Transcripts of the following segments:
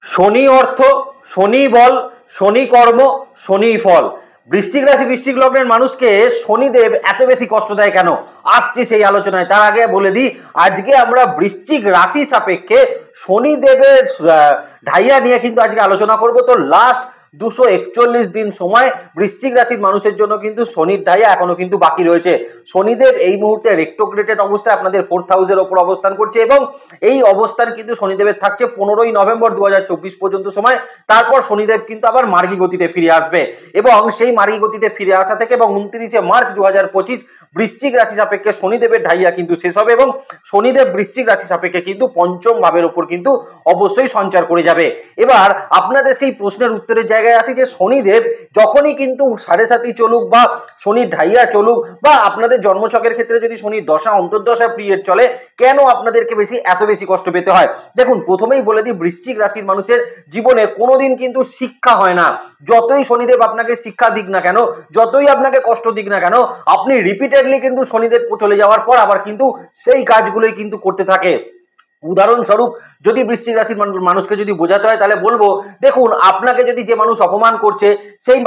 শনি অর্থ, শনি বল, শনি কর্ম, শনি ফল। বৃশ্চিক রাশি বৃশ্চিক লগ্নের মানুষকে শনিদেব এত বেশি কষ্ট দেয় কেন, আসছে সেই আলোচনায়। তার আগে বলে দিই, আজকে আমরা বৃশ্চিক রাশি সাপেক্ষে শনিদেবের ঢাইয়া নিয়ে কিন্তু আজকে আলোচনা করব। তো লাস্ট 241 দিন সময় বৃশ্চিক রাশির মানুষের জন্য কিন্তু শনির ঢাইয়া এখনো কিন্তু বাকি রয়েছে। শনিদেব এই মুহূর্তে রেট্রোগ্রেডেড অবস্থায় আপনাদের 4th হাউসের ওপর অবস্থান করছে এবং এই অবস্থান কিন্তু শনিদেবের থাকছে 15ই নভেম্বর 2024 পর্যন্ত সময়। তারপর শনিদেব কিন্তু আবার মার্গী গতিতে ফিরে আসবে এবং সেই মার্গী গতিতে ফিরে আসা থেকে এবং 29শে মার্চ 2025 বৃশ্চিক রাশি সাপেক্ষে শনিদেবের ঢাইয়া কিন্তু শেষ হবে এবং শনিদেব বৃশ্চিক রাশি সাপেক্ষে কিন্তু পঞ্চম ভাবের উপর কিন্তু অবশ্যই সঞ্চার করে যাবে। এবার আপনাদের সেই প্রশ্নের উত্তরের জায়গায় আসি যে শনিদেব যখনই কিন্তু 7.5 চলুক বা শনির ঢাইয়া চলুক বা আপনাদের জন্মছকের ক্ষেত্রে যদি শনির দশা অন্তর্দশা পিরিয়ড চলে, কেন আপনাদেরকে এত বেশি কষ্ট পেতে হয়? দেখুন, প্রথমেই বলে দিই, বৃশ্চিক রাশির মানুষের জীবনে কোনোদিন কিন্তু শিক্ষা হয় না। যতই শনিদেব আপনাকে শিক্ষা দিক না কেন, যতই আপনাকে কষ্ট দিক না কেন, আপনি রিপিটেডলি কিন্তু শনিদেব চলে যাওয়ার পর আবার কিন্তু সেই কাজগুলোই কিন্তু করতে থাকে। উদাহরণস্বরূপ যদি বৃশ্চিক রাশির মানুষকে যদি বোঝাতে হয় তাহলে বলবো, দেখুন, আপনাকে যদি যে মানুষ অপমান করছে, সেই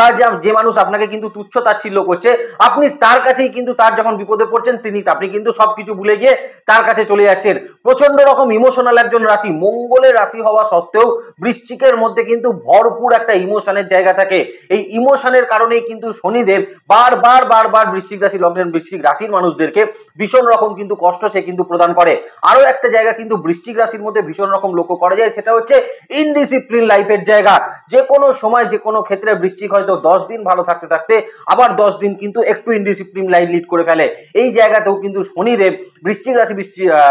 যে মানুষ আপনাকে কিন্তু তুচ্ছ তাচ্ছিল্য করছে, আপনি তার কাছেই কিন্তু তার যখন বিপদে পড়ছেন আপনি কিন্তু সবকিছু ভুলে গিয়ে তার কাছে চলে যাচ্ছেন। প্রচন্ড রকম ইমোশনাল একজন রাশি, মঙ্গলের রাশি হওয়া সত্ত্বেও বৃশ্চিকের মধ্যে কিন্তু ভরপুর একটা ইমোশনের জায়গা থাকে। এই ইমোশনের কারণেই কিন্তু শনিদেব বারবার বৃশ্চিক রাশি লগ্নের বৃশ্চিক রাশির মানুষদেরকে ভীষণ রকম কিন্তু কষ্ট সে কিন্তু প্রদান করে। আরো একটা জায়গা কিন্তু বৃশ্চিক রাশির মধ্যে ভীষণ রকম লক্ষ্য করা যায়, সেটা হচ্ছে ইনডিসিপ্লিন লাইফের জায়গা। যে কোনো সময় যে কোনো ক্ষেত্রে বৃশ্চিক হয়তো 10 দিন ভালো থাকতে থাকতে আবার 10 দিন কিন্তু একটু ইনডিসিপ্লিন লাইফ লিড করে ফেলে। এই জায়গাতেও কিন্তু শনিদেব বৃশ্চিক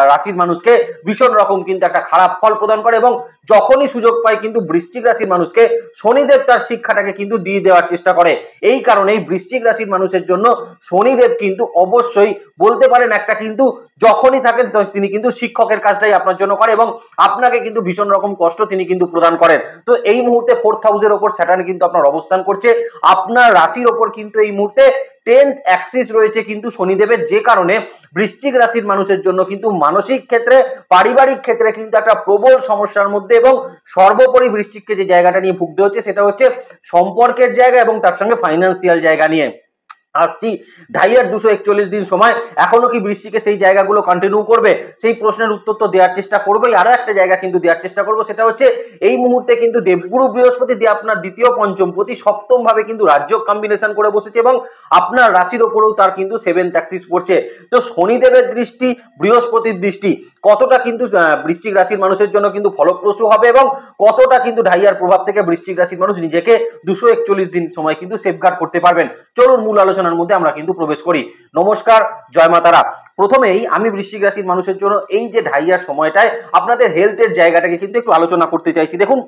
রাশির মানুষকে ভীষণ রকম কিন্তু একটা খারাপ ফল প্রদান করে এবং যখনই সুযোগ পায় কিন্তু বৃশ্চিক রাশির মানুষকে শনিদেব তার শিক্ষাটাকে কিন্তু দিয়ে দেওয়ার চেষ্টা করে। এই কারণেই বৃশ্চিক রাশির মানুষের জন্য শনিদেব কিন্তু অবশ্যই বলতে পারেন একটা কিন্তু যখনই থাকেন তিনি কিন্তু শিক্ষকের কাজটাই আপনার জন্য করে এবং আপনাকে কিন্তু ভীষণ রকম কষ্ট তিনি কিন্তু প্রদান করেন। তো এই মুহূর্তে 4th হাউসের ওপর স্যাটার্ন কিন্তু আপনার অবস্থান করছে, আপনার রাশির ওপর কিন্তু এই মুহূর্তে 10th অ্যাক্সিস রয়েছে কিন্তু শনিদেবের, যে কারণে বৃশ্চিক রাশির মানুষের জন্য কিন্তু মানসিক ক্ষেত্রে, পারিবারিক ক্ষেত্রে কিন্তু একটা প্রবল সমস্যার মধ্যে এবং সর্বোপরি বৃশ্চিককে যে জায়গাটা নিয়ে ভুগতে হচ্ছে সেটা হচ্ছে সম্পর্কের জায়গা এবং তার সঙ্গে ফাইন্যান্সিয়াল জায়গা নিয়ে। আসছি ঢাইয়ার 241 দিন সময়, এখনো কি বৃশ্চিকে সেই জায়গাগুলো কন্টিনিউ করবে? সেই প্রশ্নের উত্তর তো দেওয়ার চেষ্টা করবোই। আরো একটা জায়গা কিন্তু দেওয়ার চেষ্টা করবো, সেটা হচ্ছে এই মুহূর্তে কিন্তু দেবগুরু বৃহস্পতি দিয়ে আপনার দ্বিতীয় পঞ্চম প্রতি সপ্তম ভাবে কিন্তু রাজ্য কম্বিনেশন করে বসেছে এবং আপনার রাশির ওপরেও তার কিন্তু 7th অ্যাক্সিস পড়ছে। তো শনিদেবের দৃষ্টি, বৃহস্পতির দৃষ্টি কতটা কিন্তু বৃশ্চিক রাশির মানুষের জন্য কিন্তু ফলপ্রসূ হবে এবং কতটা কিন্তু ঢাইয়ার প্রভাব থেকে বৃশ্চিক রাশির মানুষ নিজেকে 241 দিন সময় কিন্তু সেফগার্ড করতে পারবেন। চলুন মূল আলোচনার মধ্যে আমরা কিন্তু প্রবেশ করি। নমস্কার, জয় মা তারা। প্রথমেই আমি বৃশ্চিক রাশির মানুষের জন্য এই যে ঢাইয়ার সময়টায় আপনাদের হেলথের জায়গাটাকে কিন্তু একটু আলোচনা করতে চাইছি। দেখুন,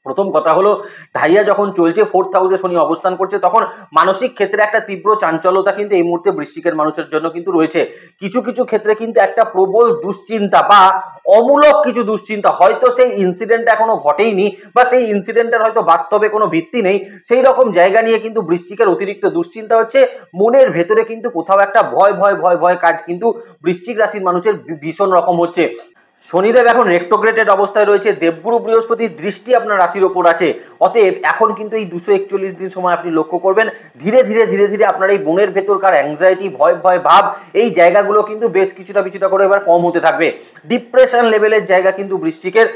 প্রথম কথা হলো, ঢাইয়া যখন চলছে, 4th হাউসে শনি অবস্থান করছে, তখন মানসিক ক্ষেত্রে একটা তীব্র চাঞ্চল্যতা কিন্তু এই মুহূর্তে বৃশ্চিকের মানুষের জন্য কিন্তু রয়েছে। কিছু কিছু ক্ষেত্রে কিন্তু একটা প্রবল দুশ্চিন্তা বা অমূলক কিছু দুশ্চিন্তা, হয়তো সেই ইনসিডেন্ট এখনো ঘটেইনি বা সেই ইনসিডেন্টের হয়তো বাস্তবে কোনো ভিত্তি নেই, সেই রকম জায়গা নিয়ে কিন্তু বৃশ্চিকের অতিরিক্ত দুশ্চিন্তা হচ্ছে। মনের ভেতরে কিন্তু কোথাও একটা ভয় কাজ কিন্তু বৃশ্চিক রাশির মানুষের ভীষণ রকম হচ্ছে। শনিদেব এখন রেট্রোগ্রেডেড অবস্থায় রয়েছে, দেবগুরু বৃহস্পতির দৃষ্টি আপনার রাশির ওপর আছে। অতএব এখন কিন্তু এই 241 দিন সময় আপনি লক্ষ্য করবেন ধীরে ধীরে আপনার এই মনের ভেতরকার অ্যাংজাইটি, ভয় ভাব, এই জায়গাগুলো কিন্তু বেশ কিছুটা করে এবার কম হতে থাকবে। ডিপ্রেশন লেভেলের জায়গা কিন্তু বৃশ্চিকের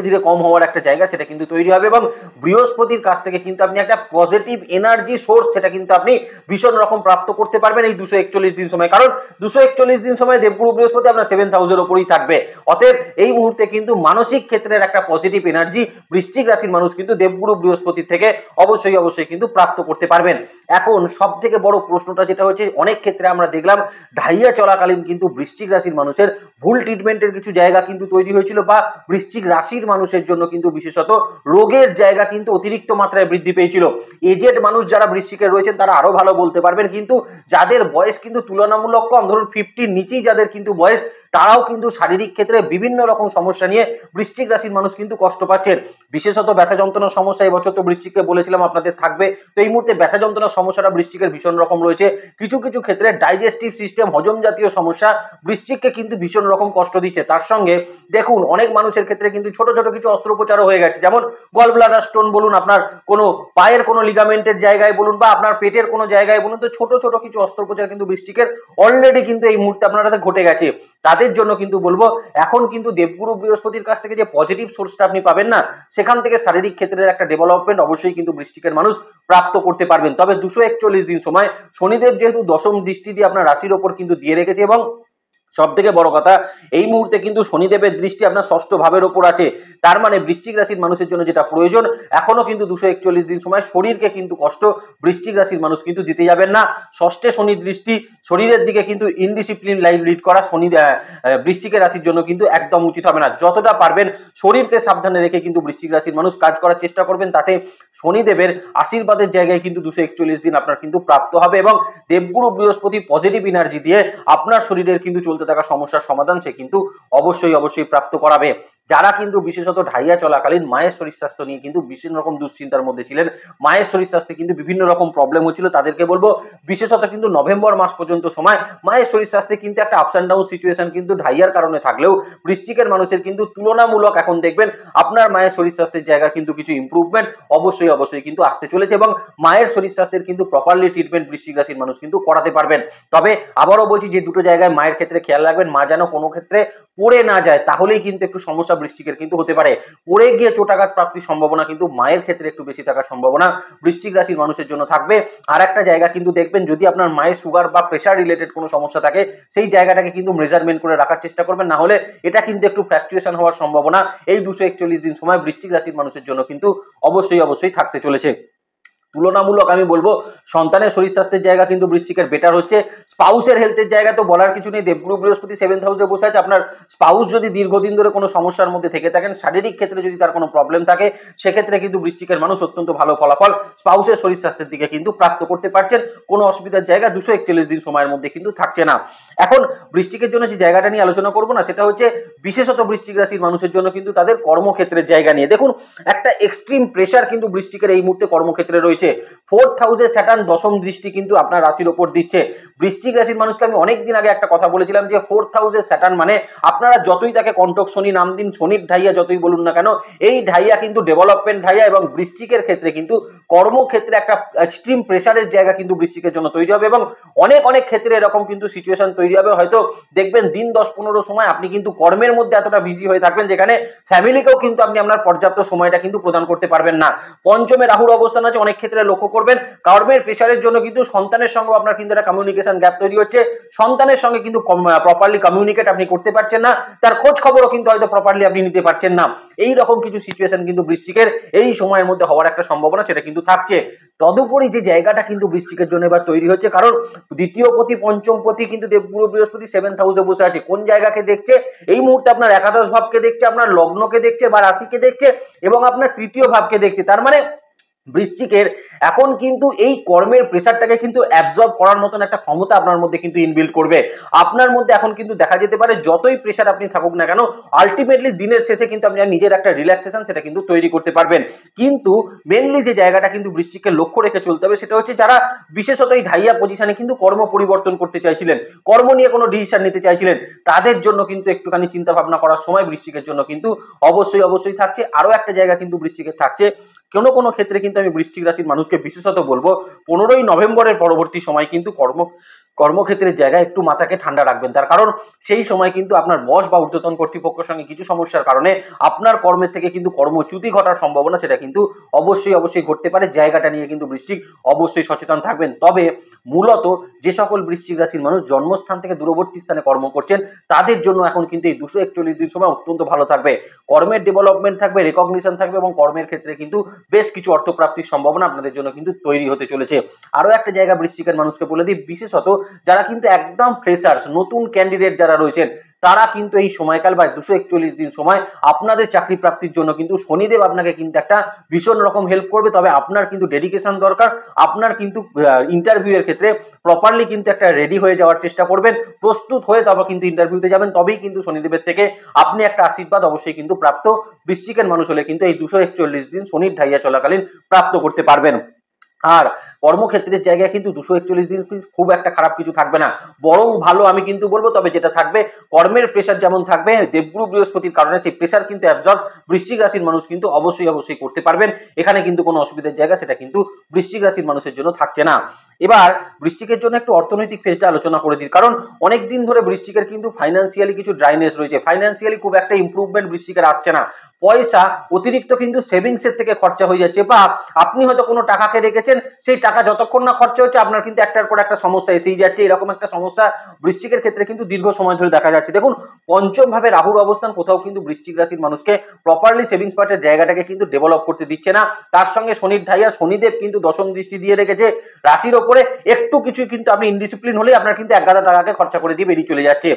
ধীরে কম হওয়ার একটা জায়গা সেটা কিন্তু তৈরি হবে এবং বৃহস্পতির কাছ থেকে কিন্তু আপনি একটা পজিটিভ এনার্জি সোর্স সেটা কিন্তু আপনি ভীষণ রকম প্রাপ্ত করতে পারবেন এই 241 দিন সময়। কারণ 241 দিন সময় দেবগুরু বৃহস্পতি আপনার 7th হাউসের ওপরই থাকবে। অতএব এই মুহূর্তে কিন্তু মানসিক ক্ষেত্রের একটা পজিটিভ এনার্জি বৃশ্চিক রাশির মানুষ কিন্তু দেবগুরু বৃহস্পতি থেকে অবশ্যই কিন্তু প্রাপ্ত করতে পারবেন। এখন সব থেকে বড় প্রশ্নটা যেটা হচ্ছে, অনেক ক্ষেত্রে আমরা দেখলাম ঢাইয়া চলাকালীন কিন্তু বৃশ্চিক রাশির মানুষের ভুল ট্রিটমেন্টের কিছু জায়গা কিন্তু তৈরি হয়েছিল বা বৃশ্চিক রাশির মানুষের জন্য কিন্তু বিশেষত রোগের জায়গা কিন্তু অতিরিক্ত মাত্রায় বৃদ্ধি পেয়েছিল। এজেড মানুষ যারা বৃশ্চিকের রয়েছেন তারা আরো ভালো বলতে পারবেন, কিন্তু যাদের বয়স কিন্তু তুলনামূলক কম, ধরুন 50 নিচেই যাদের কিন্তু বয়স, তারাও কিন্তু শারীরিক ক্ষেত্রে বিভিন্ন রকম সমস্যা নিয়ে বৃশ্চিক রাশির মানুষ কিন্তু কষ্ট পাচ্ছেন। বিশেষত ব্যথা যন্ত্রণার সমস্যা এবছর তো বৃশ্চিককে বলেছিলাম আপনাদের থাকবে। তো এই মুহূর্তে ব্যথা যন্ত্রণার সমস্যাটা বৃশ্চিকের ভীষণ রকম রয়েছে। কিছু কিছু ক্ষেত্রে ডাইজেস্টিভ সিস্টেম, হজম জাতীয় সমস্যা বৃশ্চিককে কিন্তু ভীষণ রকম কষ্ট দিচ্ছে। তার সঙ্গে দেখুন অনেক মানুষের ক্ষেত্রে কিন্তু ছোট ছোট কিছু অস্ত্রোপচারও হয়ে গেছে, যেমন গল ব্লাডার স্টোন বলুন, আপনার কোনো পায়ের কোনো লিগামেন্টের জায়গায় বলুন, বা আপনার পেটের কোনো জায়গায় বলুন। তো ছোট ছোট কিছু অস্ত্রোপচার কিন্তু বৃশ্চিকের অলরেডি কিন্তু এই মুহূর্তে আপনার ঘটে গেছে। তাদের জন্য কিন্তু বলবো এখন কিন্তু দেবগুরু বৃহস্পতির কাছ থেকে যে পজিটিভ সোর্সটা আপনি পাবেন না, সেখান থেকে শারীরিক ক্ষেত্রের একটা ডেভেলপমেন্ট অবশ্যই কিন্তু বৃশ্চিকের মানুষ প্রাপ্ত করতে পারবেন। তবে 241 দিন সময় শনিদেব যেহেতু দশম দৃষ্টি দিয়ে আপনার রাশির ওপর কিন্তু দিয়ে রেখেছে, এবং সব থেকে বড় কথা এই মুহূর্তে কিন্তু শনিদেবের দৃষ্টি আপনার ষষ্ঠ ভাবের ওপর আছে। তার মানে বৃশ্চিক রাশির মানুষের জন্য যেটা প্রয়োজন, এখনো কিন্তু 241 দিন সময় শরীরকে কিন্তু কষ্ট বৃশ্চিক রাশির মানুষ কিন্তু দিতে যাবেন না। ষষ্ঠে শনি দৃষ্টি, শরীরের দিকে কিন্তু ইনডিসিপ্লিন লাইফ লিড করা বৃশ্চিকের রাশির জন্য কিন্তু একদম উচিত হবে না। যতটা পারবেন শরীরকে সাবধানে রেখে কিন্তু বৃশ্চিক রাশির মানুষ কাজ করার চেষ্টা করবেন, তাতে শনিদেবের আশীর্বাদের জায়গায় কিন্তু 241 দিন আপনার কিন্তু প্রাপ্ত হবে, এবং দেবগুরু বৃহস্পতি পজিটিভ এনার্জি দিয়ে আপনার শরীরের কিন্তু চলতে থাকা সমস্যার সমাধান সে কিন্তু অবশ্যই প্রাপ্ত করাবে। যারা কিন্তু বিশেষত ঢাইয়া চলাকালীন মায়ের শরীর স্বাস্থ্য নিয়ে কিন্তু ভীষণ রকম দুশ্চিন্তার মধ্যে ছিলেন, মায়ের শরীর স্বাস্থ্যে কিন্তু বিভিন্ন রকম প্রবলেম হচ্ছিল, তাদেরকে বলবো বিশেষত কিন্তু নভেম্বর মাস পর্যন্ত সময় মায়ের শরীর স্বাস্থ্যে কিন্তু একটা আপস অ্যান্ড ডাউন সিচুয়েশন কিন্তু ঢাইয়ার কারণে থাকলেও বৃশ্চিকের মানুষের কিন্তু তুলনামূলক এখন দেখবেন আপনার মায়ের শরীর স্বাস্থ্যের জায়গার কিন্তু কিছু ইম্প্রুভমেন্ট অবশ্যই কিন্তু আসতে চলেছে, এবং মায়ের শরীর স্বাস্থ্যের কিন্তু প্রপারলি ট্রিটমেন্ট বৃশ্চিক রাশির মানুষ কিন্তু করাতে পারবেন। তবে আবারও বলছি যে দুটো জায়গায় মায়ের ক্ষেত্রে খেয়াল রাখবেন, মা যেন কোনো ক্ষেত্রে পড়ে না যায়, তাহলেই কিন্তু একটু সমস্যা বৃশ্চিকের কিন্তু হতে পারে। পড়ে গিয়ে চোটাঘাত প্রাপ্তির সম্ভাবনা কিন্তু মায়ের ক্ষেত্রে একটু বেশি থাকার সম্ভাবনা বৃশ্চিক রাশির মানুষের জন্য থাকবে। আর একটা জায়গা কিন্তু দেখবেন, যদি আপনার মায়ের সুগার বা প্রেশার রিলেটেড কোনো সমস্যা থাকে, সেই জায়গাটাকে কিন্তু মেজারমেন্ট করে রাখার চেষ্টা করবেন, না হলে এটা কিন্তু একটু ফ্ল্যাকচুয়েশন হওয়ার সম্ভাবনা এই 241 দিন সময় বৃশ্চিক রাশির মানুষের জন্য কিন্তু অবশ্যই থাকতে চলেছে। তুলনামূলক আমি বলবো সন্তানের শরীর স্বাস্থ্যের জায়গা কিন্তু বৃশ্চিকের বেটার হচ্ছে। স্পাউসের হেলথের জায়গা তো বলার কিছু নেই, দেবগুরু বৃহস্পতি 7th হাউসে বসে আছে। আপনার স্পাউস যদি দীর্ঘদিন ধরে কোনো সমস্যার মধ্যে থেকে থাকেন, শারীরিক ক্ষেত্রে যদি তার কোনো প্রবলেম থাকে, সেক্ষেত্রে কিন্তু বৃশ্চিকের মানুষ অত্যন্ত ভালো ফলাফল স্পাউসের শরীর স্বাস্থ্যের দিকে কিন্তু প্রাপ্ত করতে পারছেন। কোনো অসুবিধার জায়গা 241 দিন সময়ের মধ্যে কিন্তু থাকছে না। এখন বৃশ্চিকের জন্য যে জায়গাটা নিয়ে আলোচনা করবো না, সেটা হচ্ছে বিশেষত বৃশ্চিক রাশির মানুষের জন্য কিন্তু তাদের কর্মক্ষেত্রের জায়গা নিয়ে। দেখুন একটা এক্সট্রিম প্রেশার কিন্তু বৃশ্চিকের এই মুহূর্তে কর্মক্ষেত্রে রয়েছে। 4th হাউসে স্যাটার্ন দশম দৃষ্টি কিন্তু আপনার রাশির ওপর দিচ্ছে। বৃশ্চিক রাশির মানুষকে আমি অনেকদিন আগে একটা কথা বলেছিলাম যে 4th হাউসে স্যাটার্ন মানে আপনারা যতই তাকে কন্টক শনি নাম দিন, শনির ঢাইয়া যতই বলুন না কেন, এই ঢাইয়া কিন্তু ডেভেলপমেন্ট ঢাইয়া, এবং বৃশ্চিকের ক্ষেত্রে কিন্তু কর্মক্ষেত্রে একটা এক্সট্রিম প্রেশারের জায়গা কিন্তু বৃশ্চিকের জন্য তৈরি হবে, এবং অনেক ক্ষেত্রে এরকম কিন্তু সিচুয়েশন তৈরি হবে। হয়তো দেখবেন দিন 10-15 সময় আপনি কিন্তু কর্মের মধ্যে এতটা বিজি হয়ে থাকবেন, যেখানে ফ্যামিলিকেও কিন্তু আপনি আপনার পর্যাপ্ত সময়টা কিন্তু প্রদান করতে পারবেন না। পঞ্চমে রাহুর অবস্থান আছে, অনেক ক্ষেত্রে লক্ষ্য করবেন কর্মের প্রেশারের জন্য কিন্তু সন্তানের সঙ্গে আপনার কিন্তু একটা কমিউনিকেশন গ্যাপ তৈরি হচ্ছে। সন্তানের সঙ্গে কিন্তু প্রপারলি কমিউনিকেট আপনি করতে পারছেন না, তার খোঁজ খবরও কিন্তু হয়তো প্রপারলি আপনি নিতে পারছেন না। এই রকম কিছু সিচুয়েশন কিন্তু বৃশ্চিকের এই সময়ের মধ্যে হওয়ার একটা সম্ভাবনা সেটা কিন্তু থাকছে। তদুপরি যে জায়গাটা কিন্তু বৃশ্চিকের জন্য এবার তৈরি হচ্ছে, কারণ দ্বিতীয় পতি পঞ্চম পতি কিন্তু দেবগুরু বৃহস্পতি 7th হাউসে বসে আছে। কোন জায়গাকে দেখছে? এই মুহূর্তে আপনার একাদশ ভাবকে দেখছে, আপনার লগ্নকে দেখছে বা রাশিকে দেখছে, এবং আপনার তৃতীয় ভাবকে দেখছে। তার মানে বৃশ্চিকের এখন কিন্তু এই কর্মের প্রেসারটাকে কিন্তু অ্যাবজর্ব করার মতন একটা ক্ষমতা আপনার মধ্যে কিন্তু ইনবিল্ড করবে। আপনার মধ্যে এখন কিন্তু দেখা যেতে পারে যতই প্রেসার আপনি থাকুক না কেন, আলটিমেটলি দিনের শেষে কিন্তু আপনি নিজের একটা রিল্যাক্সেশন সেটা কিন্তু তৈরি করতে পারবেন। কিন্তু মেনলি যে জায়গাটা কিন্তু বৃশ্চিককে লক্ষ্য রেখে চলতে হবে, সেটা হচ্ছে যারা বিশেষত এই ঢাইয়া পজিশনে কিন্তু কর্ম পরিবর্তন করতে চাইছিলেন, কর্ম নিয়ে কোনো ডিসিশন নিতে চাইছিলেন, তাদের জন্য কিন্তু একটুখানি চিন্তা ভাবনা করার সময় বৃশ্চিকের জন্য কিন্তু অবশ্যই থাকছে। আরো একটা জায়গা কিন্তু বৃশ্চিকের থাকছে, কোনো ক্ষেত্রে কিন্তু আমি বৃশ্চিক রাশির মানুষকে বিশেষত বলবো 15ই নভেম্বরের পরবর্তী সময় কিন্তু কর্মক্ষেত্রের জায়গায় একটু মাথাকে ঠান্ডা রাখবেন। তার কারণ সেই সময় কিন্তু আপনার বস বা ঊর্ধ্বতন কর্তৃপক্ষের সঙ্গে কিছু সমস্যার কারণে আপনার কর্মের থেকে কিন্তু কর্মচ্যুতি ঘটার সম্ভাবনা সেটা কিন্তু অবশ্যই ঘটতে পারে। জায়গাটা নিয়ে কিন্তু বৃশ্চিক অবশ্যই সচেতন থাকবেন। তবে মূলত যে সকল বৃশ্চিক রাশির মানুষ জন্মস্থান থেকে দূরবর্তী স্থানে কর্ম করছেন, তাদের জন্য এখন কিন্তু এই 241 দিন সময় অত্যন্ত ভালো থাকবে। কর্মের ডেভেলপমেন্ট থাকবে, রেকগনিশন থাকবে, এবং কর্মের ক্ষেত্রে কিন্তু বেশ কিছু অর্থপ্রাপ্তির সম্ভাবনা আপনাদের জন্য কিন্তু তৈরি হতে চলেছে। আরো একটা জায়গা বৃশ্চিকের মানুষকে বলে দিই, বিশেষত যারা কিন্তু একদম ফ্রেশার্স, নতুন ক্যান্ডিডেট যারা রয়েছেন, তারা কিন্তু এই সময়কাল বা 241 দিন সময় আপনাদের চাকরি প্রাপ্তির জন্য কিন্তু শনিদেব আপনাকে কিন্তু একটা ভীষণ রকম হেল্প করবে। তবে আপনার কিন্তু ডেডিকেশন দরকার, আপনার কিন্তু ইন্টারভিউ এর ক্ষেত্রে প্রপারলি কিন্তু একটা রেডি হয়ে যাওয়ার চেষ্টা করবেন, প্রস্তুত হয়ে তারপর কিন্তু ইন্টারভিউতে যাবেন, তবেই কিন্তু শনিদেবের থেকে আপনি একটা আশীর্বাদ অবশ্যই কিন্তু প্রাপ্ত বৃশ্চিকের মানুষ হলে কিন্তু এই 241 দিন শনির ঢাইয়া চলাকালীন প্রাপ্ত করতে পারবেন। আর কর্মক্ষেত্রের জায়গায় কিন্তু 241 দিন খুব একটা খারাপ কিছু থাকবে না, বরং ভালো আমি কিন্তু বলবো। তবে যেটা থাকবে, কর্মের প্রেশার যেমন থাকবে, দেবগুরু বৃহস্পতির কারণে সেই প্রেশার কিন্তু অ্যাবজর্ব বৃশ্চিক রাশির মানুষ কিন্তু অবশ্যই করতে পারবেন। এখানে কিন্তু কোনো অসুবিধার জায়গা সেটা কিন্তু বৃশ্চিক রাশির মানুষের জন্য থাকছে না। এবার বৃশ্চিকের জন্য একটু অর্থনৈতিক ফেজটা আলোচনা করে দিই, কারণ অনেক দিন ধরে বৃশ্চিকের কিন্তু ফাইন্যান্সিয়ালি কিছু ড্রাইনেস রয়েছে, ফাইন্যান্সিয়ালি খুব একটা ইমপ্রুভমেন্ট বৃশ্চিকের আসছে না, পয়সা অতিরিক্ত কিন্তু সেভিংস এর থেকে খরচা হয়ে যাচ্ছে, বা আপনি হয়তো কোনো টাকাকে রেখেছেন, সেই টাকা যতক্ষণ না খরচা হচ্ছে আপনার কিন্তু একটার পর একটা সমস্যা এসেই যাচ্ছে। এরকম একটা সমস্যা বৃশ্চিকের ক্ষেত্রে কিন্তু দীর্ঘ সময় ধরে দেখা যাচ্ছে। দেখুন, পঞ্চম ভাবে রাহুর অবস্থান কোথাও কিন্তু বৃশ্চিক রাশির মানুষকে প্রপারলি সেভিংস পার্টের জায়গাটাকে কিন্তু ডেভেলপ করতে দিচ্ছে না। তার সঙ্গে শনির ঢাইয়া, শনিদেব কিন্তু দশম দৃষ্টি দিয়ে রেখেছে রাশির ওপরে, একটু কিছু কিন্তু আপনি ইনডিসিপ্লিন হলে আপনার কিন্তু 1,000 টাকাকে খরচা করে দিয়ে বেরিয়ে চলে যাচ্ছে।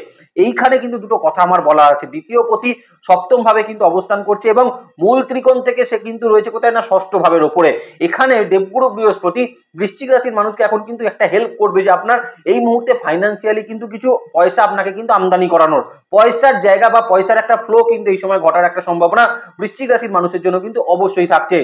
এইখানে কিন্তু দুটো কথা আমার বলা আছে, দ্বিতীয় পতি সপ্তম ভাবে কিন্তু অবস্থান করছে এবং মূল ত্রিকোণ থেকে সে কিন্তু রয়েছে কোথায় না ষষ্ঠ ভাবের ওপরে। এখানে দেবগুরু বৃহস্পতি বৃশ্চিক রাশির মানুষকে এখন কিন্তু একটা হেল্প করবে, যে আপনার এই মুহূর্তে ফাইন্যান্সিয়ালি কিন্তু কিছু পয়সা আপনাকে কিন্তু আমদানি করানোর, পয়সার জায়গা বা পয়সার একটা ফ্লো কিন্তু এই সময় ঘটার একটা সম্ভাবনা বৃশ্চিক রাশির মানুষের জন্য কিন্তু অবশ্যই থাকছে।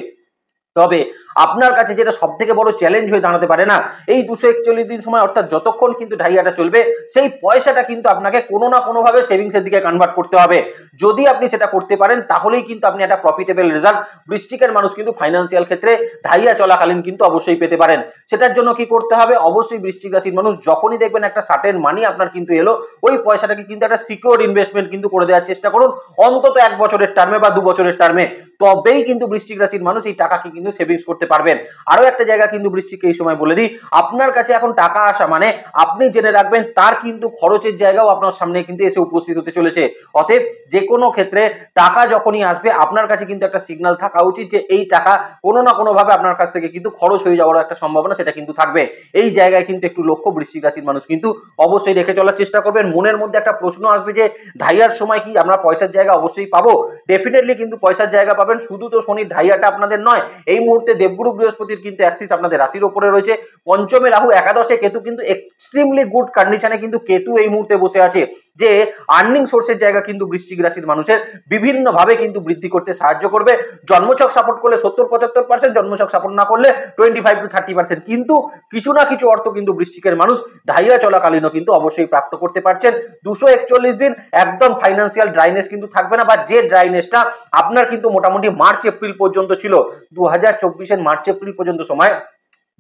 তবে আপনার কাছে যেটা সব থেকে বড় চ্যালেঞ্জ হয়ে দাঁড়াতে পারে না, এই 241 দিন সময় অর্থাৎ যতক্ষণ কিন্তু ঢাইয়াটা চলবে, সেই পয়সাটা কিন্তু আপনাকে কোনো না কোনো ভাবে সেভিংস এর দিকে কনভার্ট করতে হবে। যদি আপনি সেটা করতে পারেন, তাহলেই কিন্তু আপনি একটা প্রফিটেবল রেজাল্ট বৃশ্চিকের মানুষ কিন্তু ফাইন্যান্সিয়াল ক্ষেত্রে ঢাইয়া চলাকালীন কিন্তু অবশ্যই পেতে পারেন। সেটার জন্য কি করতে হবে, অবশ্যই বৃশ্চিক রাশির মানুষ যখনই দেখবেন একটা সার্টেন মানি আপনার কিন্তু এলো, ওই পয়সাটাকে কিন্তু একটা সিকিউর ইনভেস্টমেন্ট কিন্তু করে দেওয়ার চেষ্টা করুন, অন্তত 1 বছরের টার্মে বা 2 বছরের টার্মে। তবেই কিন্তু বৃশ্চিক রাশির মানুষ এই টাকাকে কিন্তু সেভিংস করতে পারবেন। আরো একটা জায়গা কিন্তু বৃশ্চিককে এই সময় বলে দিই, আপনার কাছে এখন টাকা আসা মানে আপনি জেনে রাখবেন তার কিন্তু খরচের জায়গাও আপনার সামনে কিন্তু এসে উপস্থিত হতে চলেছে। অতএব যে কোনো ক্ষেত্রে টাকা যখনই আসবে, আপনার কাছে কিন্তু একটা সিগন্যাল থাকা উচিত যে এই টাকা কোনো না কোনো ভাবে আপনার কাছ থেকে কিন্তু খরচ হয়ে যাওয়ার একটা সম্ভাবনা সেটা কিন্তু থাকবে। এই জায়গায় কিন্তু একটু লক্ষ্য বৃশ্চিক রাশির মানুষ কিন্তু অবশ্যই রেখে চলার চেষ্টা করবেন। মনের মধ্যে একটা প্রশ্ন আসবে যে ঢাইয়ার সময় কি আমরা পয়সার জায়গা অবশ্যই পাবো? ডেফিনেটলি কিন্তু পয়সার জায়গা পাবেন। শুধু তো শনির ঢাইয়াটা আপনাদের নয়, এই মুহূর্তে দেবগুরু বৃহস্পতির কিন্তু অ্যাক্সিস আপনাদের রাশির উপরে রয়েছে, পঞ্চমে রাহু, একাদশে কেতু, কিন্তু এক্সট্রিমলি গুড কন্ডিশনে কিন্তু কেতু এই মুহূর্তে বসে আছে, যে আর্নিং সোর্সের জায়গা কিন্তু বৃশ্চিক রাশির মানুষের বিভিন্ন ভাবে কিন্তু বৃদ্ধি করতে সাহায্য করবে। জন্মছক সাপোর্ট করলে 70-75%, জন্মছক সাপোর্ট না করলে 25-30%, কিন্তু কিছু না কিছু অর্থ কিন্তু বৃশ্চিকের মানুষ ঢাইয়া চলাকালীনও কিন্তু অবশ্যই প্রাপ্ত করতে পারছেন। 241 দিন একদম ফাইন্যান্সিয়াল ড্রাইনেস কিন্তু থাকবে না, বা যে ড্রাইনেসটা আপনার কিন্তু মোটামুটি মার্চ এপ্রিল পর্যন্ত ছিল, 2024 মার্চ এপ্রিল পর্যন্ত সময়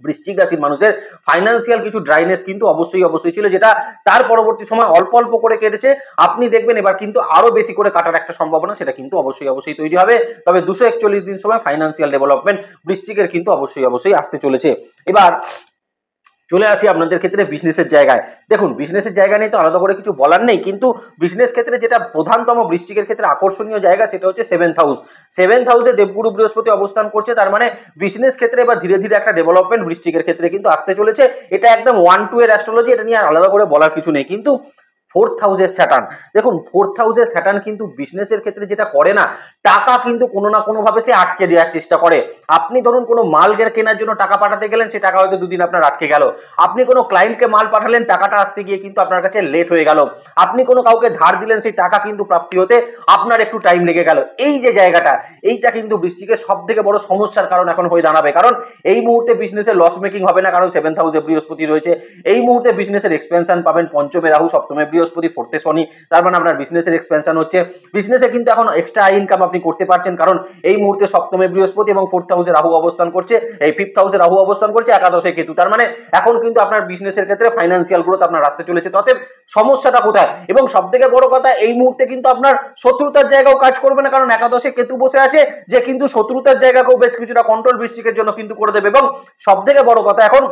বৃশ্চিক রাশির মানুষের ফাইন্যান্সিয়াল কিছু ড্রাইনেস কিন্তু অবশ্যই ছিল, যেটা তার পরবর্তী সময় অল্প অল্প করে কেটেছে। আপনি দেখবেন এবার কিন্তু আরো বেশি করে কাটার একটা সম্ভাবনা সেটা কিন্তু অবশ্যই তৈরি হবে। তবে 241 দিন সময় ফাইন্যান্সিয়াল ডেভেলপমেন্ট বৃশ্চিকের কিন্তু অবশ্যই আসতে চলেছে। এবার চলে আসি আপনাদের ক্ষেত্রে বিজনেসের জায়গায়। দেখুন, বিজনেসের জায়গা নিয়ে তো আলাদা করে কিছু বলার নেই, কিন্তু বিজনেস ক্ষেত্রে যেটা প্রধানতম বৃশ্চিকের ক্ষেত্রে আকর্ষণীয় জায়গা সেটা হচ্ছে 7th হাউস। 7th হাউসে দেবগুরু বৃহস্পতি অবস্থান করছে, তার মানে বিজনেস ক্ষেত্রে এবার ধীরে ধীরে একটা ডেভেলপমেন্ট বৃশ্চিকের ক্ষেত্রে কিন্তু আসতে চলেছে। এটা একদম 1-2 এর অ্যাস্ট্রোলজি, এটা নিয়ে আলাদা করে বলার কিছু নেই। কিন্তু 4th হাউসের স্যাটার্ন, দেখুন 4th হাউসের স্যাটার্ন কিন্তু বিজনেসের ক্ষেত্রে যেটা করে না, টাকা কিন্তু কোনো না কোনো ভাবে সে আটকে দেওয়ার চেষ্টা করে। আপনি ধরুন কোনো মাল কেনার জন্য টাকা পাঠাতে গেলেন, সেই টাকা হয়তো 2 দিন আপনার আটকে গেল। আপনি কোনো ক্লায়েন্টকে মাল পাঠালেন, টাকাটা আসতে গিয়ে কিন্তু আপনার কাছে লেট হয়ে গেল। আপনি কোনো কাউকে ধার দিলেন, সেই টাকা কিন্তু প্রাপ্তি হতে আপনার একটু টাইম লেগে গেল। এই যে জায়গাটা, এইটা কিন্তু বৃশ্চিকের সব থেকে বড় সমস্যার কারণ এখন হয়ে দাঁড়াবে। কারণ এই মুহূর্তে বিজনেসের লস মেকিং হবে না, কারণ 7th হাউসে বৃহস্পতি রয়েছে। এই মুহূর্তে বিজনেসের এক্সপেনশন পাবেন, পঞ্চমে রাহু, সপ্তমে বৃহস্পতি, 4th-এ শনি, তার মানে আপনার বিজনেসের এক্সপেনশন হচ্ছে। বিজনেসে কিন্তু এখন এক্সট্রা ইনকাম আপনি করতে পারছেন, কারণ এই মুহূর্তে সপ্তমে বৃহস্পতি এবং 4th হাউসে রাহু অবস্থান করছে, এই 5th হাউসে রাহু অবস্থান করছে, একাদশে কেতু, তার মানে এখন কিন্তু আপনার বিজনেসের ক্ষেত্রে ফাইন্যান্সিয়াল গ্রোথ আপনার আসতে চলেছে। তবে সমস্যাটা কোথায়, এবং সব থেকে বড় কথা, এই মুহূর্তে কিন্তু আপনার শত্রুতার জায়গাও কাজ করবে না, কারণ একাদশে কেতু বসে আছে, যে কিন্তু শত্রুতার জায়গাকেও বেশ কিছুটা কন্ট্রোল বৃশ্চিকের জন্য কিন্তু করে দেবে। এবং সব থেকে বড় কথা, এখন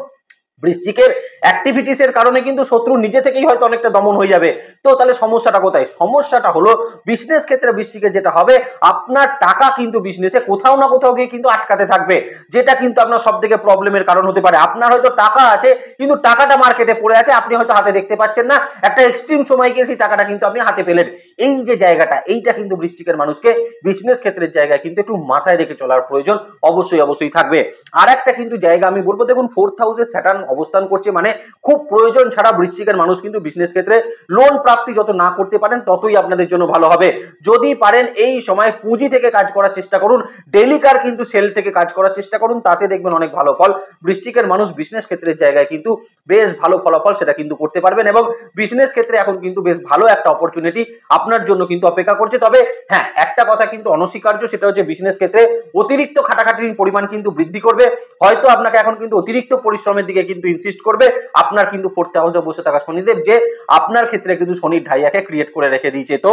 বৃশ্চিকের অ্যাক্টিভিটিস এর কারণে কিন্তু শত্রু নিজে থেকেই হয়তো অনেকটা দমন হয়ে যাবে। তো তাহলে সমস্যাটা কোথায়? সমস্যাটা হলো বিজনেস ক্ষেত্রে বৃশ্চিকের যেটা হবে, আপনার টাকা কিন্তু বিজনেসে কোথাও না কোথাও গিয়ে কিন্তু আটকাতে থাকবে, যেটা কিন্তু আপনার সব থেকে প্রবলেমের কারণ হতে পারে। আপনার হয়তো টাকা আছে কিন্তু টাকাটা মার্কেটে পড়ে আছে, আপনি হয়তো হাতে দেখতে পাচ্ছেন না, একটা এক্সট্রিম সময় গিয়ে সেই টাকাটা কিন্তু আপনি হাতে পেলেন। এই যে জায়গাটা, এইটা কিন্তু বৃশ্চিকের মানুষকে বিজনেস ক্ষেত্রের জায়গায় কিন্তু একটু মাথায় রেখে চলার প্রয়োজন অবশ্যই থাকবে। আর একটা কিন্তু জায়গা আমি বলবো, দেখুন 4th হাউসে স্যাটার্ন অবস্থান করছে, মানে খুব প্রয়োজন ছাড়া বৃশ্চিকের মানুষ কিন্তু বিজনেস ক্ষেত্রে লোন প্রাপ্তি যত না করতে পারেন ততই আপনাদের জন্য ভালো হবে। যদি পারেন এই সময় পুঁজি থেকে কাজ করার চেষ্টা করুন, ডেলিকার কিন্তু সেল থেকে কাজ করার চেষ্টা করুন, তাতে দেখবেন অনেক ভালো ফল। বৃশ্চিকের মানুষ বিজনেস ক্ষেত্রের জায়গায় কিন্তু বেশ ভালো ফলাফল সেটা কিন্তু করতে পারবেন, এবং বিজনেস ক্ষেত্রে এখন কিন্তু বেশ ভালো একটা অপরচুনিটি আপনার জন্য কিন্তু অপেক্ষা করছে। তবে হ্যাঁ, একটা কথা কিন্তু অনস্বীকার্য, সেটা হচ্ছে বিজনেস ক্ষেত্রে অতিরিক্ত খাটাখাটির পরিমাণ কিন্তু বৃদ্ধি করবে। হয়তো আপনাকে এখন কিন্তু অতিরিক্ত পরিশ্রমের দিকে কিন্তু ইনসিস্ট করবে আপনার কিন্তু 4th হাউসে বসে থাকা শনিদেব, যে আপনার ক্ষেত্রে কিন্তু শনির ঢাইয়াকে ক্রিয়েট করে রেখে দিয়েছে। তো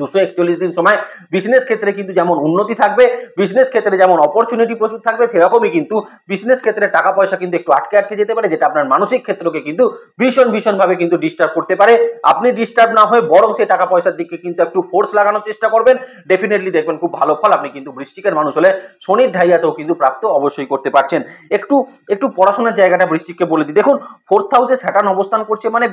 241 দিন সময় বিজনেস ক্ষেত্রে কিন্তু যেমন উন্নতি থাকবে, বিজনেস ক্ষেত্রে যেমন অপরচুনিটি প্রচুর থাকবে, সেরকমই কিন্তু বিজনেস ক্ষেত্রে টাকা পয়সা কিন্তু একটু আটকে যেতে পারে, যেটা আপনার মানসিক ক্ষেত্রকে কিন্তু ভীষণ ভাবে কিন্তু ডিস্টার্ব করতে পারে। আপনি ডিস্টার্ব না হয়ে বরং সেই টাকা পয়সার দিকে কিন্তু একটু ফোর্স লাগানোর চেষ্টা করবেন, ডেফিনেটলি দেখবেন খুব ভালো ফল আপনি কিন্তু বৃশ্চিকের মানুষ হলে শনির ঢাইয়াতেও কিন্তু প্রাপ্ত অবশ্যই করতে পারছেন। একটু একটু পড়াশোনার জায়গাটা বৃশ্চিককে বলে দিই। দেখুন 4th হাউসে স্যাটার্ন অবস্থান করছে, মানে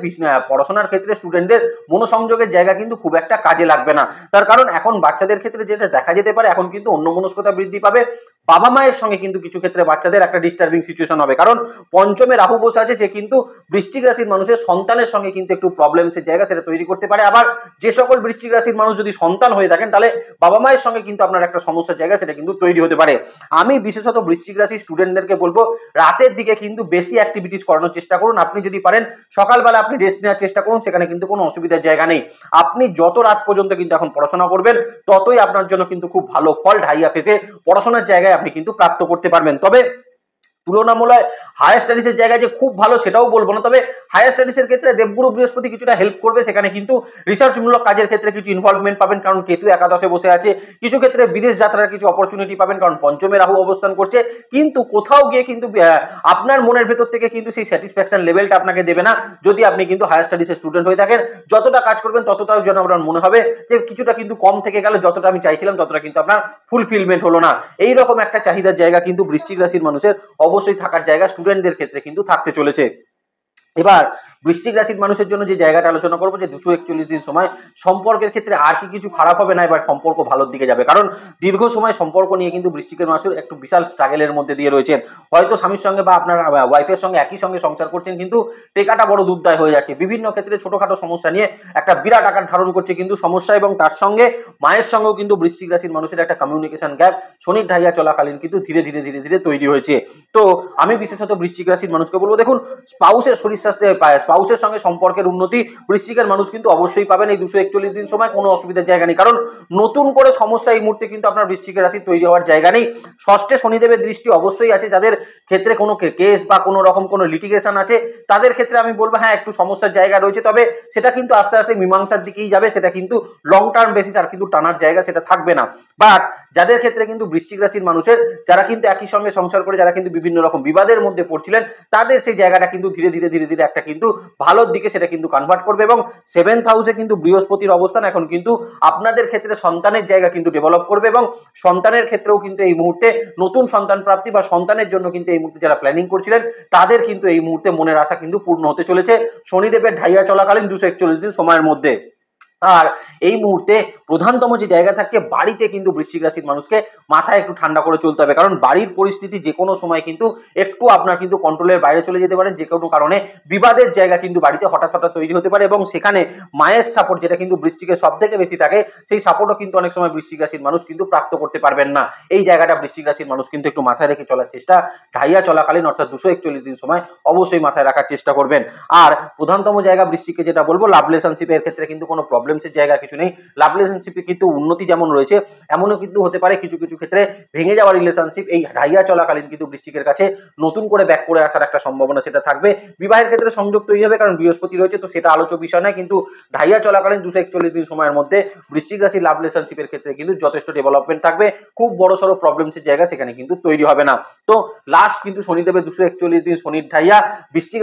পড়াশোনার ক্ষেত্রে স্টুডেন্টদের মনোসংযোগের জায়গা কিন্তু খুব একটা কাজে লাগবে না। তার কারণ এখন বাচ্চাদের ক্ষেত্রে যেটা দেখা যেতে পারে, এখন কিন্তু অন্যমনস্কতা বৃদ্ধি পাবে, বাবা মায়ের সঙ্গে কিন্তু কিছু ক্ষেত্রে বাচ্চাদের একটা ডিস্টার্বিং সিচুয়েশন হবে, কারণ পঞ্চমে রাহু বসে আছে, যে কিন্তু বৃশ্চিক রাশির মানুষের সন্তানের সঙ্গে কিন্তু একটু প্রবলেমসের জায়গা সেটা তৈরি করতে পারে। আবার যে সকল বৃশ্চিক রাশির মানুষ যদি সন্তান হয়ে থাকেন, তাহলে বাবা মায়ের সঙ্গে কিন্তু আপনার একটা সমস্যার জায়গা সেটা কিন্তু তৈরি হতে পারে। আমি বিশেষত বৃশ্চিক রাশির স্টুডেন্টদেরকে বলবো, রাতের দিকে কিন্তু বেশি অ্যাক্টিভিটিস করানোর চেষ্টা করুন। আপনি যদি পারেন সকালবেলা আপনি রেস্ট নেওয়ার চেষ্টা করুন, সেখানে কিন্তু কোনো অসুবিধার জায়গা নেই। আপনি যত রাত পর্যন্ত কিন্তু এখন পড়াশোনা করবেন, ততই আপনার জন্য কিন্তু খুব ভালো ফল ঢাইয়া পেতে পড়াশোনার জায়গায় আপনি কিন্তু প্রাপ্ত করতে পারবেন। তবে তুলনামূলক হায়ার স্টাডিজের জায়গায় যে খুব ভালো সেটাও বলবো না, তবে হায়ার স্টাডিজের ক্ষেত্রে দেবগুরু বৃহস্পতি কিছুটা হেল্প করবে, সেখানে কিন্তু রিসার্চমূলক কাজের ক্ষেত্রে কিছু ইনভলভমেন্ট পাবেন, কারণ কেতু একাদশে বসে আছে। কিছু ক্ষেত্রে বিদেশ যাত্রার কিছু অপরচুনিটি পাবেন, কারণ পঞ্চমে রাহু অবস্থান করছে। কিন্তু কোথাও গিয়ে কিন্তু আপনার মনের ভেতর থেকে কিন্তু সেই স্যাটিসফ্যাকশন লেভেলটা আপনাকে দেবে না, যদি আপনি কিন্তু হায়ার স্টাডিজের স্টুডেন্ট হয়ে থাকেন। যতটা কাজ করবেন ততটাও যেন আপনার মনে হবে যে কিছুটা কিন্তু কম থেকে গেল, যতটা আমি চাইছিলাম ততটা কিন্তু আপনার ফুলফিলমেন্ট হলো না। এইরকম একটা চাহিদার জায়গা কিন্তু বৃশ্চিক রাশির মানুষের অবশ্যই থাকার জায়গা স্টুডেন্টদের ক্ষেত্রে কিন্তু থাকতে চলেছে। এবার বৃশ্চিক রাশির মানুষের জন্য যে জায়গাটা আলোচনা করবো, যে 241 দিন সময় সম্পর্কের ক্ষেত্রে আর কি কিছু খারাপ হবে না, এবার সম্পর্ক ভালোর দিকে যাবে, কারণ দীর্ঘ সময় সম্পর্ক নিয়ে কিন্তু বৃশ্চিকের মানুষ একটু বিশাল স্ট্রাগলের মধ্যে দিয়ে রয়েছেন। হয়তো স্বামীর সঙ্গে বা আপনার ওয়াইফের সঙ্গে একই সঙ্গে সংসার করছেন, কিন্তু টেকাটা বড় দুর্দায় হয়ে যাচ্ছে, বিভিন্ন ক্ষেত্রে ছোটখাটো সমস্যা নিয়ে একটা বিরাট আকার ধারণ করছে কিন্তু সমস্যা, এবং তার সঙ্গে মায়ের সঙ্গেও কিন্তু বৃশ্চিক রাশির মানুষের একটা কমিউনিকেশন গ্যাপ শনির ঢাইয়া চলাকালীন কিন্তু ধীরে ধীরে তৈরি হয়েছে। তো আমি বিশেষত বৃশ্চিক রাশির মানুষকে বলবো, দেখুন স্পাউসের শরীর স্বাস্থ্যে স্পাউসের সঙ্গে সম্পর্কের উন্নতি বৃশ্চিকের মানুষ কিন্তু অবশ্যই পাবেন এই 241 দিন সময়, কোনো অসুবিধার জায়গা নেই, কারণ নতুন করে সমস্যা এই মুহূর্তে কিন্তু আপনার বৃশ্চিকের রাশি তৈরি হওয়ার জায়গা নেই। ষষ্ঠে শনিদেবের দৃষ্টি অবশ্যই আছে, যাদের ক্ষেত্রে কোনো কেস বা কোনো রকম কোনো লিটিগেশন আছে তাদের ক্ষেত্রে আমি বলবো হ্যাঁ একটু সমস্যার জায়গা রয়েছে, তবে সেটা কিন্তু আস্তে আস্তে মীমাংসার দিকেই যাবে, সেটা কিন্তু লং টার্ম বেসিস আর কিন্তু টানার জায়গা সেটা থাকবে না। বাট যাদের ক্ষেত্রে কিন্তু বৃশ্চিক রাশির মানুষের, যারা কিন্তু একই সঙ্গে সংসার করে যারা কিন্তু বিভিন্ন রকম বিবাদের মধ্যে পড়ছিলেন, তাদের সেই জায়গাটা কিন্তু ধীরে ধীরে একটা কিন্তু ভালোর দিকে সেটা কিন্তু কনভার্ট করবে। এবং 7th হাউসে কিন্তু বৃহস্পতির অবস্থান এখন কিন্তু আপনাদের ক্ষেত্রে সন্তানের জায়গা কিন্তু ডেভেলপ করবে, এবং সন্তানের ক্ষেত্রেও কিন্তু এই মুহূর্তে নতুন সন্তান প্রাপ্তি বা সন্তানের জন্য কিন্তু এই মুহূর্তে যারা প্ল্যানিং করছিলেন তাদের কিন্তু এই মুহূর্তে মনের আশা কিন্তু পূর্ণ হতে চলেছে শনিদেবের ঢাইয়া চলাকালীন 241 দিন সময়ের মধ্যে। আর এই মুহূর্তে প্রধানতম যে জায়গা থাকছে, বাড়িতে কিন্তু বৃশ্চিক রাশির মানুষকে মাথায় একটু ঠান্ডা করে চলতে হবে, কারণ বাড়ির পরিস্থিতি যে কোনো সময় কিন্তু একটু আপনার কিন্তু কন্ট্রোলের বাইরে চলে যেতে পারে, যে কোনো কারণে বিবাদের জায়গা কিন্তু বাড়িতে হঠাৎ তৈরি হতে পারে, এবং সেখানে মায়ের সাপোর্ট যেটা কিন্তু বৃশ্চিকের সব থেকে বেশি থাকে, সেই সাপোর্টও কিন্তু অনেক সময় বৃশ্চিক রাশির মানুষ কিন্তু প্রাপ্ত করতে পারবেন না। এই জায়গাটা বৃশ্চিক রাশির মানুষ কিন্তু একটু মাথায় রেখে চলার চেষ্টা ঢাইয়া চলাকালীন অর্থাৎ 241 দিন সময় অবশ্যই মাথায় রাখার চেষ্টা করবেন। আর প্রধানতম জায়গা বৃশ্চিককে যেটা বলবো, লাভ রিলেশনশিপের ক্ষেত্রে কিন্তু কোনো প্রবলেম প্রবলেমসের জায়গা কিছু নেই। লাভ রিলেশনশিপে কিন্তু উন্নতি যেমন রয়েছে, এমনও কিন্তু হতে পারে কিছু কিছু ক্ষেত্রে ভেঙে যাওয়া রিলেশনশিপ এই ঢাইয়া চলাকালীন কিন্তু বৃশ্চিকের কাছে নতুন করে ব্যাক করে আসার একটা সম্ভাবনা সেটা থাকবে। বিবাহের ক্ষেত্রে সংযোগ তৈরি হবে, কারণ বৃহস্পতি রয়েছে, তো সেটা আলোচ্য বিষয় নয়। কিন্তু ঢাইয়া চলাকালীন 241 দিন সময়ের মধ্যে বৃশ্চিক রাশি লাভ রিলেশনশিপের ক্ষেত্রে কিন্তু যথেষ্ট ডেভেলপমেন্ট থাকবে। খুব বড় সড়ো প্রবলেমসের জায়গা সেখানে কিন্তু তৈরি হবে না। তো লাস্ট কিন্তু শনিদেবের 241 দিন শনির ঢাইয়া বৃশ্চিক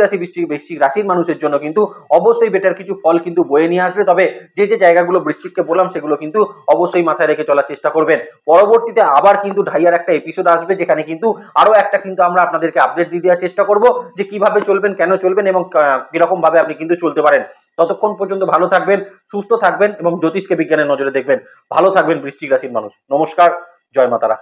রাশির মানুষের জন্য কিন্তু অবশ্যই বেটার কিছু ফল কিন্তু বয়ে নিয়ে আসবে। তবে যে যে জায়গাগুলো বৃশ্চিককে বললাম সেগুলো কিন্তু অবশ্যই মাথায় রেখে চলার চেষ্টা করবেন। পরবর্তীতে আবার কিন্তু ঢাইয়ার একটা এপিসোড আসবে, যেখানে কিন্তু আরো একটা কিন্তু আমরা আপনাদেরকে আপডেট দিয়ে দেওয়ার চেষ্টা করব যে কিভাবে চলবেন, কেন চলবেন এবং কিরকম ভাবে আপনি কিন্তু চলতে পারেন। ততক্ষণ পর্যন্ত ভালো থাকবেন, সুস্থ থাকবেন এবং জ্যোতিষকে বিজ্ঞানের নজরে দেখবেন। ভালো থাকবেন বৃশ্চিক রাশির মানুষ। নমস্কার, জয় মাতারা।